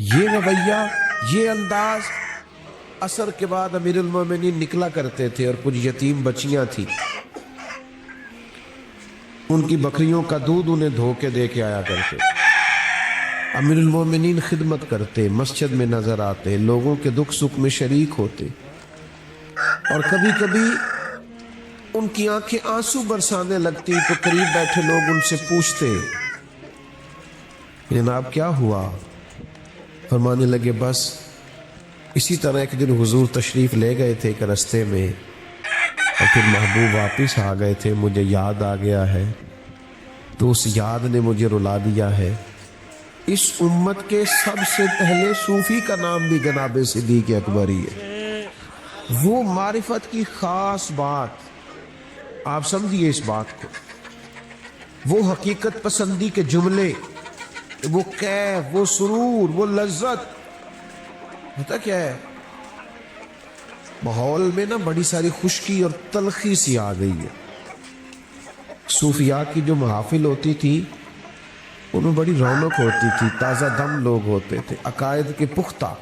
یہ رویہ، یہ انداز عصر کے بعد امیر المومنین نکلا کرتے تھے، اور کچھ یتیم بچیاں تھیں، ان کی بکریوں کا دودھ انہیں دھو کے دے کے آیا کرتے۔ امیر المومنین خدمت کرتے، مسجد میں نظر آتے، لوگوں کے دکھ سکھ میں شریک ہوتے، اور کبھی کبھی ان کی آنکھیں آنسو برسانے لگتی تو قریب بیٹھے لوگ ان سے پوچھتے جناب کیا ہوا؟ فرمانے لگے بس اسی طرح ایک دن حضور تشریف لے گئے تھے ایک رستے میں، اور پھر محبوب واپس آ گئے تھے، مجھے یاد آ گیا ہے، تو اس یاد نے مجھے رلا دیا ہے۔ اس امت کے سب سے پہلے صوفی کا نام بھی جناب صدیق اکبر ہی ہے۔ وہ معرفت کی خاص بات، آپ سمجھیے اس بات کو، وہ حقیقت پسندی کے جملے، وہ کیف، وہ سرور، وہ لذت، ہوتا کیا ہے ماحول میں نا بڑی ساری خشکی اور تلخی سی آ گئی ہے۔ صوفیاء کی جو محافل ہوتی تھی ان میں بڑی رونق ہوتی تھی، تازہ دم لوگ ہوتے تھے، عقائد کے پختہ،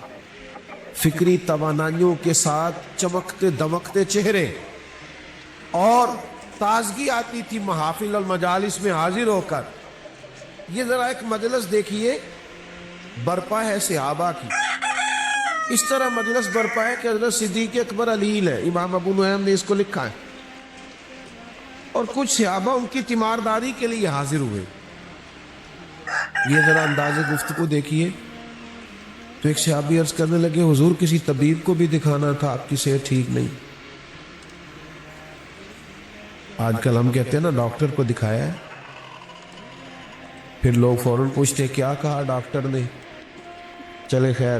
فکری توانائیوں کے ساتھ چمکتے دمکتے چہرے، اور تازگی آتی تھی محافل اور مجالس میں حاضر ہو کر۔ یہ ذرا ایک مجلس دیکھیے برپا ہے صحابہ کی، اس طرح مجلس برپا ہے کہ حضرت صدیق اکبر علیل ہے، امام ابو نعیم نے اس کو لکھا ہے، اور کچھ صحابہ ان کی تیمارداری کے لیے حاضر ہوئے۔ یہ ذرا انداز گفتگو دیکھیے۔ تو ایک صحابی عرض کرنے لگے حضور کسی طبیب کو بھی دکھانا تھا، آپ کی صحت ٹھیک نہیں۔ آج کل ہم کہتے ہیں نا ڈاکٹر کو دکھایا ہے، پھر لوگ فوراً پوچھتے کیا کہا ڈاکٹر نے؟ چلے خیر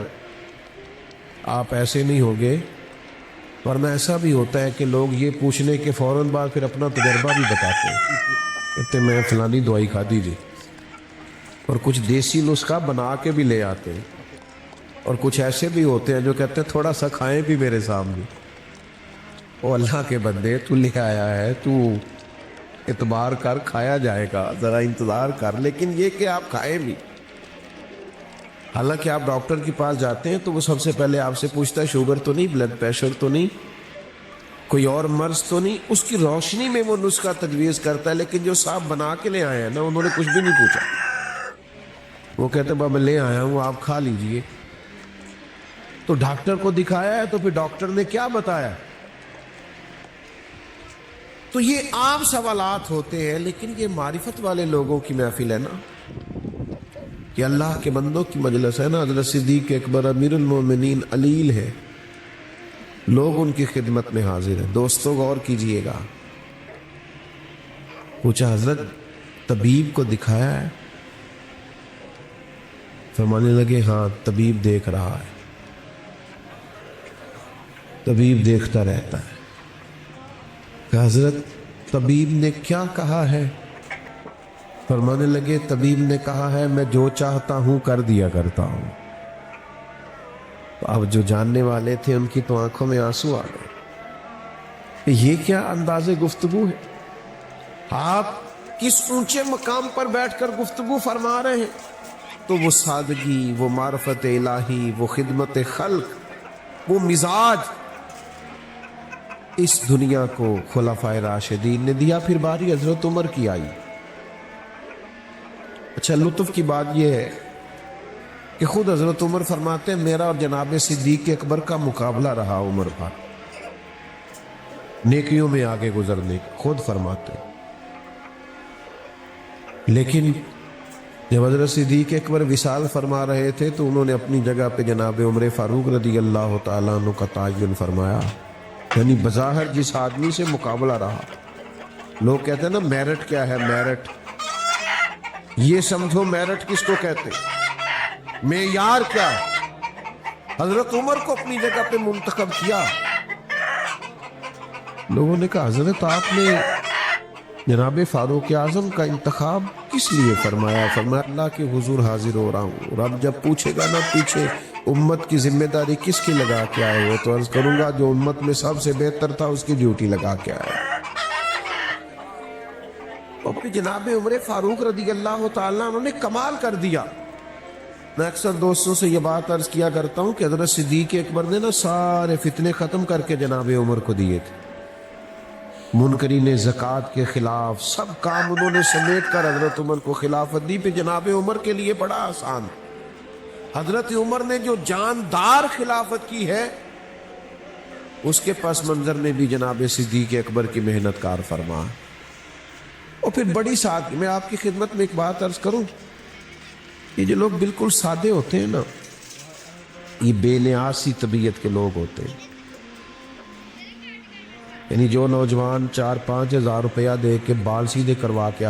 آپ ایسے نہیں ہوگے، ورنہ ایسا بھی ہوتا ہے کہ لوگ یہ پوچھنے کے فوراً بعد پھر اپنا تجربہ بھی بتاتے ہیں، کہتے میں فلانی دوائی کھا دیجیے، اور کچھ دیسی نسخہ بنا کے بھی لے آتے ہیں، اور کچھ ایسے بھی ہوتے ہیں جو کہتے ہیں تھوڑا سا کھائیں بھی میرے سامنے۔ او اللہ کے بندے، تو لے آیا ہے، تو اعتبار کر، کھایا جائے گا، ذرا انتظار کر، لیکن یہ کہ آپ کھائیں بھی۔ حالانکہ آپ ڈاکٹر کے پاس جاتے ہیں تو وہ سب سے پہلے آپ سے پوچھتا ہے شوگر تو نہیں، بلڈ پریشر تو نہیں، کوئی اور مرض تو نہیں، اس کی روشنی میں وہ نسخہ تجویز کرتا ہے۔ لیکن جو صاحب بنا کے لے آئے ہیں نا، انہوں نے کچھ بھی نہیں پوچھا، وہ کہتے ہیں بابا لے آیا ہوں آپ کھا لیجئے۔ تو ڈاکٹر کو دکھایا ہے تو پھر ڈاکٹر نے کیا بتایا؟ تو یہ عام سوالات ہوتے ہیں، لیکن یہ معرفت والے لوگوں کی محفل ہے نا، کہ اللہ کے بندوں کی مجلس ہے نا۔ حضرت صدیق اکبر امیر المومنین علیل ہے، لوگ ان کی خدمت میں حاضر ہیں۔ دوستو غور کیجئے گا، پوچھا حضرت طبیب کو دکھایا ہے؟ فرمانے لگے ہاں طبیب دیکھ رہا ہے، طبیب دیکھتا رہتا ہے۔ کہ حضرت طبیب نے کیا کہا ہے؟ فرمانے لگے طبیب نے کہا ہے میں جو چاہتا ہوں کر دیا کرتا ہوں۔ تو اب جو جاننے والے تھے ان کی تو آنکھوں میں آنسو آ گئے، یہ کیا انداز گفتگو ہے؟ آپ کس اونچے مقام پر بیٹھ کر گفتگو فرما رہے ہیں؟ تو وہ سادگی، وہ معرفت الہی، وہ خدمت خلق، وہ مزاج اس دنیا کو خلفائے راشدین نے دیا۔ پھر باری حضرت عمر کی آئی۔ اچھا لطف کی بات یہ ہے کہ خود حضرت عمر فرماتے ہیں میرا اور جناب صدیق اکبر کا مقابلہ رہا عمر پر نیکیوں میں آگے گزرنے، خود فرماتے ہیں۔ لیکن جب حضرت صدیق اکبر وصال فرما رہے تھے تو انہوں نے اپنی جگہ پہ جناب عمر فاروق رضی اللہ تعالیٰ عنہ کا تعین فرمایا۔ یعنی بظاہر جس آدمی سے مقابلہ رہا، لوگ کہتے ہیں نا میرٹ کیا ہے، میرٹ، یہ سمجھو میرٹ کس کو کہتے ہیں، معیار کیا ہے؟ حضرت عمر کو اپنی جگہ پہ منتخب کیا۔ لوگوں نے کہا حضرت آپ نے جناب فاروق اعظم کا انتخاب کس لیے فرمایا؟ فرمایا اللہ کے حضور حاضر ہو رہا ہوں، رب جب پوچھے گا نا پیچھے امت کی ذمہ داری کس کی لگا کے آئے ہو، تو عرض کروں گا جو امت میں سب سے بہتر تھا اس کی ڈیوٹی لگا کے آئے۔ اور پھر جناب عمر فاروق رضی اللہ تعالیٰ انہوں نے کمال کر دیا۔ میں اکثر دوستوں سے یہ بات عرض کیا کرتا ہوں کہ حضرت صدیق اکبر نے نا سارے فتنے ختم کر کے جناب عمر کو دیے تھے. منکرین زکوٰۃ کے خلاف سب کام انہوں نے سمیٹ کر حضرت عمر کو خلافت دی. پہ جناب عمر کے لیے بڑا آسان. حضرت عمر نے جو جاندار خلافت کی ہے اس کے پس منظر میں بھی جناب صدیق اکبر کی محنت کار فرما. اور پھر بڑی سادگی. میں آپ کی خدمت میں ایک بات عرض کروں, یہ جو لوگ بالکل سادے ہوتے ہیں نا, یہ بے نیاز سی طبیعت کے لوگ ہوتے ہیں. یعنی جو نوجوان 4-5 ہزار روپیہ دے کے بال سیدھے کروا کے